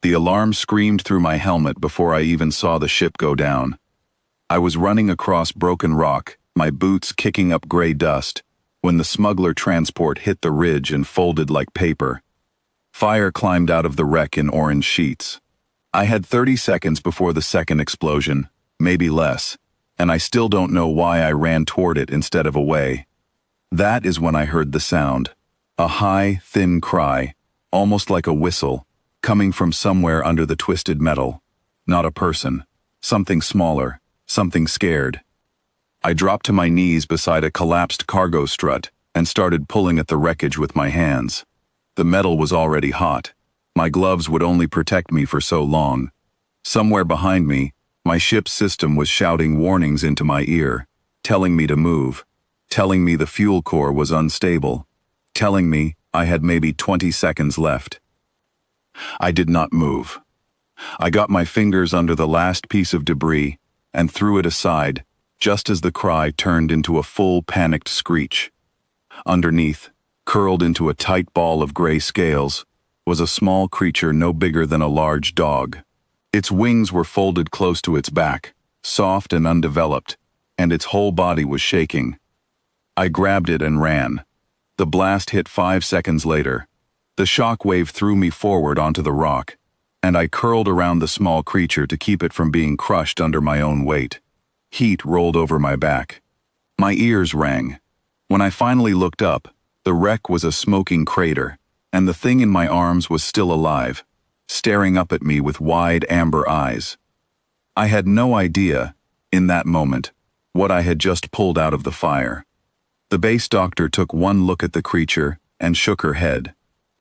The alarm screamed through my helmet before I even saw the ship go down. I was running across broken rock, my boots kicking up gray dust, when the smuggler transport hit the ridge and folded like paper. Fire climbed out of the wreck in orange sheets. I had 30 seconds before the second explosion, maybe less, and I still don't know why I ran toward it instead of away. That is when I heard the sound. A high, thin cry, almost like a whistle, coming from somewhere under the twisted metal. Not a person. Something smaller. Something scared. I dropped to my knees beside a collapsed cargo strut and started pulling at the wreckage with my hands. The metal was already hot. My gloves would only protect me for so long. Somewhere behind me, my ship's system was shouting warnings into my ear, telling me to move, telling me the fuel core was unstable, telling me I had maybe 20 seconds left. I did not move. I got my fingers under the last piece of debris and threw it aside, just as the cry turned into a full panicked screech. Underneath, curled into a tight ball of gray scales, was a small creature no bigger than a large dog. Its wings were folded close to its back, soft and undeveloped, and its whole body was shaking. I grabbed it and ran. The blast hit 5 seconds later. The shock wave threw me forward onto the rock, and I curled around the small creature to keep it from being crushed under my own weight. Heat rolled over my back. My ears rang. When I finally looked up, the wreck was a smoking crater, and the thing in my arms was still alive, staring up at me with wide amber eyes. I had no idea, in that moment, what I had just pulled out of the fire. The base doctor took one look at the creature and shook her head.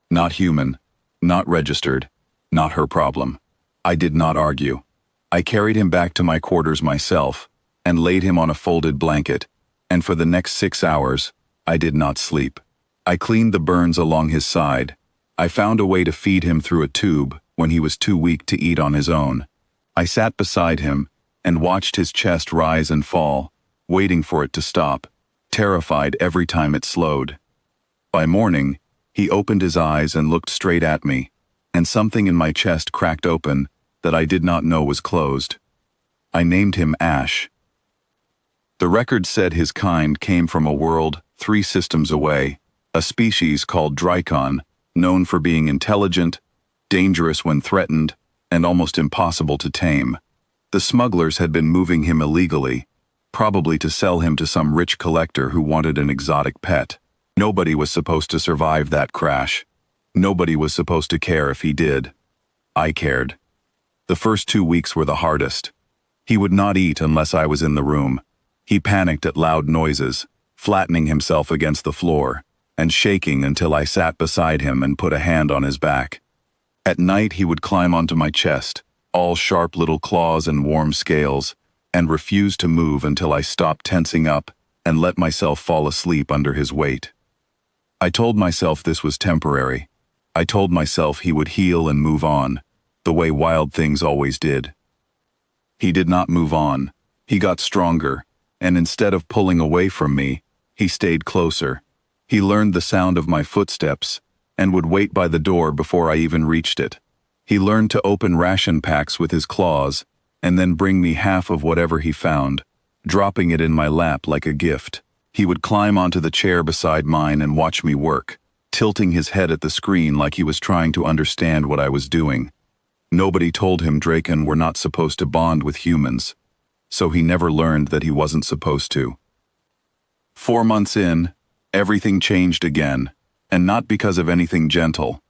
Not human, not registered, not her problem. I did not argue. I carried him back to my quarters myself and laid him on a folded blanket, and for the next 6 hours, I did not sleep. I cleaned the burns along his side. I found a way to feed him through a tube when he was too weak to eat on his own. I sat beside him and watched his chest rise and fall, waiting for it to stop, terrified every time it slowed. By morning, he opened his eyes and looked straight at me, and something in my chest cracked open that I did not know was closed. I named him Ash. The record said his kind came from a world 3 systems away, a species called Drykon, known for being intelligent, dangerous when threatened, and almost impossible to tame. The smugglers had been moving him illegally, probably to sell him to some rich collector who wanted an exotic pet. Nobody was supposed to survive that crash. Nobody was supposed to care if he did. I cared. The first 2 weeks were the hardest. He would not eat unless I was in the room. He panicked at loud noises, flattening himself against the floor, and shaking until I sat beside him and put a hand on his back. At night he would climb onto my chest, all sharp little claws and warm scales, and refuse to move until I stopped tensing up and let myself fall asleep under his weight. I told myself this was temporary. I told myself he would heal and move on, the way wild things always did. He did not move on. He got stronger, and instead of pulling away from me, he stayed closer. He learned the sound of my footsteps and would wait by the door before I even reached it. He learned to open ration packs with his claws and then bring me half of whatever he found, dropping it in my lap like a gift. He would climb onto the chair beside mine and watch me work, tilting his head at the screen like he was trying to understand what I was doing. Nobody told him Dracon were not supposed to bond with humans, so he never learned that he wasn't supposed to. 4 months in, everything changed again, and not because of anything gentle.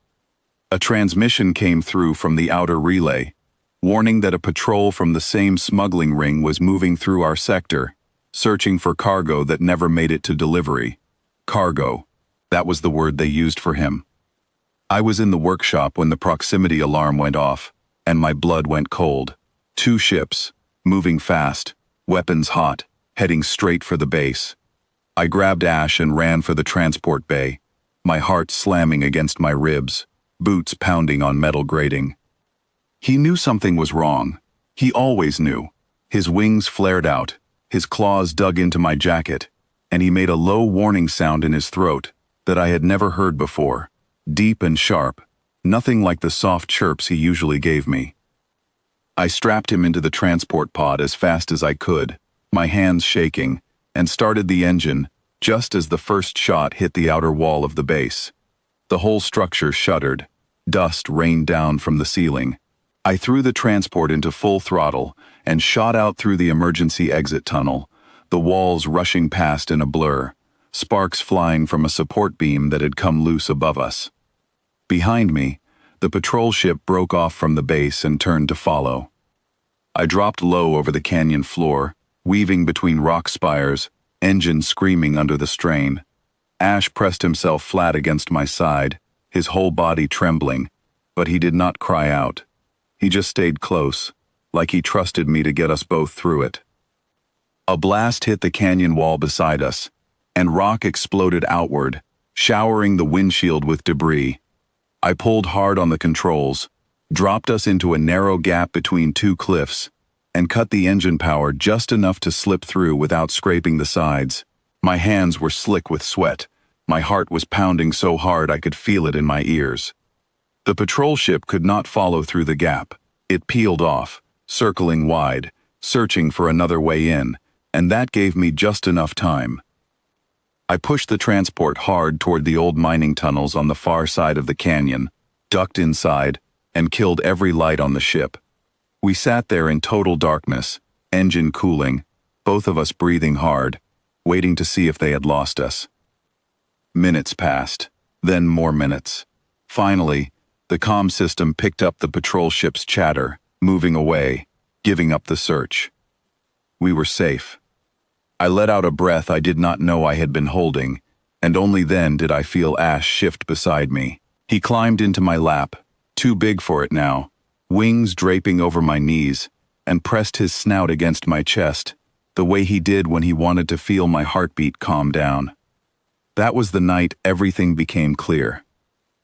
A transmission came through from the outer relay, warning that a patrol from the same smuggling ring was moving through our sector, searching for cargo that never made it to delivery. Cargo. That was the word they used for him. I was in the workshop when the proximity alarm went off, and my blood went cold. 2 ships, moving fast, weapons hot, heading straight for the base. I grabbed Ash and ran for the transport bay, my heart slamming against my ribs, boots pounding on metal grating. He knew something was wrong. He always knew. His wings flared out, his claws dug into my jacket, and he made a low warning sound in his throat that I had never heard before, deep and sharp, nothing like the soft chirps he usually gave me. I strapped him into the transport pod as fast as I could, my hands shaking, and started the engine just as the first shot hit the outer wall of the base. The whole structure shuddered. Dust rained down from the ceiling. I threw the transport into full throttle and shot out through the emergency exit tunnel, the walls rushing past in a blur, sparks flying from a support beam that had come loose above us. Behind me, the patrol ship broke off from the base and turned to follow. I dropped low over the canyon floor, weaving between rock spires, engine screaming under the strain. Ash pressed himself flat against my side, his whole body trembling, but he did not cry out. He just stayed close, like he trusted me to get us both through it. A blast hit the canyon wall beside us, and rock exploded outward, showering the windshield with debris. I pulled hard on the controls, dropped us into a narrow gap between two cliffs, and cut the engine power just enough to slip through without scraping the sides. My hands were slick with sweat. My heart was pounding so hard I could feel it in my ears. The patrol ship could not follow through the gap. It peeled off, circling wide, searching for another way in, and that gave me just enough time. I pushed the transport hard toward the old mining tunnels on the far side of the canyon, ducked inside, and killed every light on the ship. We sat there in total darkness, engine cooling, both of us breathing hard, waiting to see if they had lost us. Minutes passed, then more minutes. Finally, the comm system picked up the patrol ship's chatter, moving away, giving up the search. We were safe. I let out a breath I did not know I had been holding, and only then did I feel Ash shift beside me. He climbed into my lap, too big for it now, wings draping over my knees, and pressed his snout against my chest, the way he did when he wanted to feel my heartbeat calm down. That was the night everything became clear.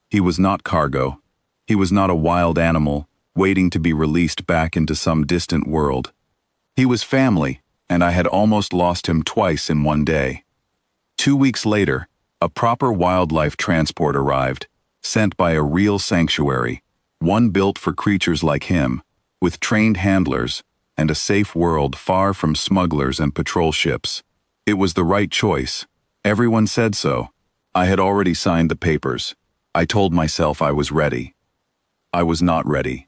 He was not cargo. He was not a wild animal, waiting to be released back into some distant world. He was family, and I had almost lost him twice in one day. 2 weeks later, a proper wildlife transport arrived, sent by a real sanctuary, one built for creatures like him, with trained handlers, and a safe world far from smugglers and patrol ships. It was the right choice. Everyone said so. I had already signed the papers. I told myself I was ready. I was not ready.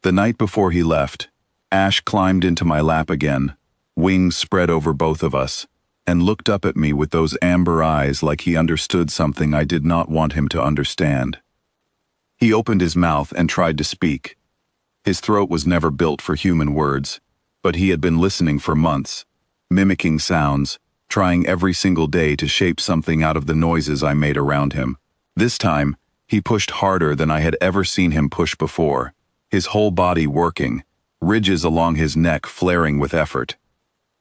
The night before he left, Ash climbed into my lap again, wings spread over both of us, and looked up at me with those amber eyes like he understood something I did not want him to understand. He opened his mouth and tried to speak. His throat was never built for human words, but he had been listening for months, mimicking sounds, trying every single day to shape something out of the noises I made around him. This time, he pushed harder than I had ever seen him push before, his whole body working, ridges along his neck flaring with effort.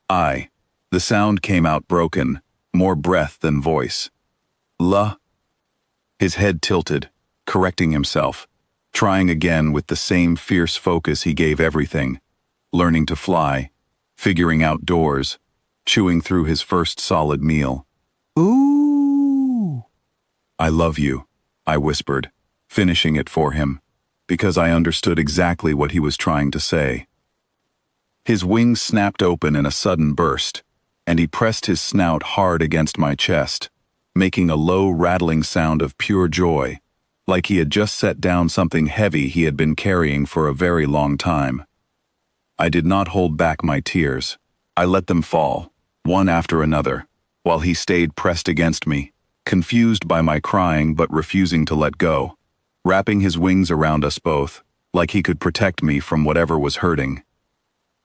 The sound came out broken, more breath than voice. La. His head tilted, correcting himself, trying again with the same fierce focus he gave everything, learning to fly, figuring out doors, chewing through his first solid meal. Ooh. I love you, I whispered, finishing it for him, because I understood exactly what he was trying to say. His wings snapped open in a sudden burst, and he pressed his snout hard against my chest, making a low rattling sound of pure joy, like he had just set down something heavy he had been carrying for a very long time. I did not hold back my tears. I let them fall, one after another, while he stayed pressed against me, confused by my crying but refusing to let go, wrapping his wings around us both, like he could protect me from whatever was hurting.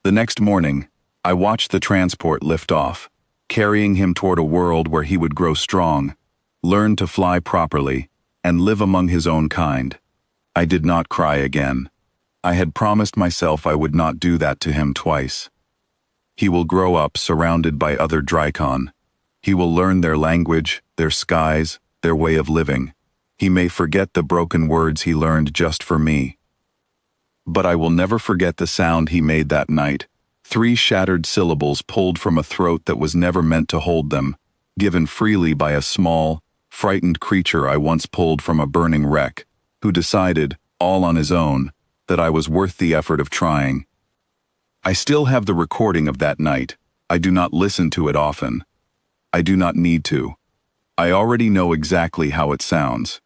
The next morning, I watched the transport lift off, carrying him toward a world where he would grow strong, learn to fly properly, and live among his own kind. I did not cry again. I had promised myself I would not do that to him twice. He will grow up surrounded by other Drykon. He will learn their language, their skies, their way of living. He may forget the broken words he learned just for me. But I will never forget the sound he made that night, 3 shattered syllables pulled from a throat that was never meant to hold them, given freely by a small, frightened creature I once pulled from a burning wreck, who decided, all on his own, that I was worth the effort of trying. I still have the recording of that night. I do not listen to it often. I do not need to. I already know exactly how it sounds.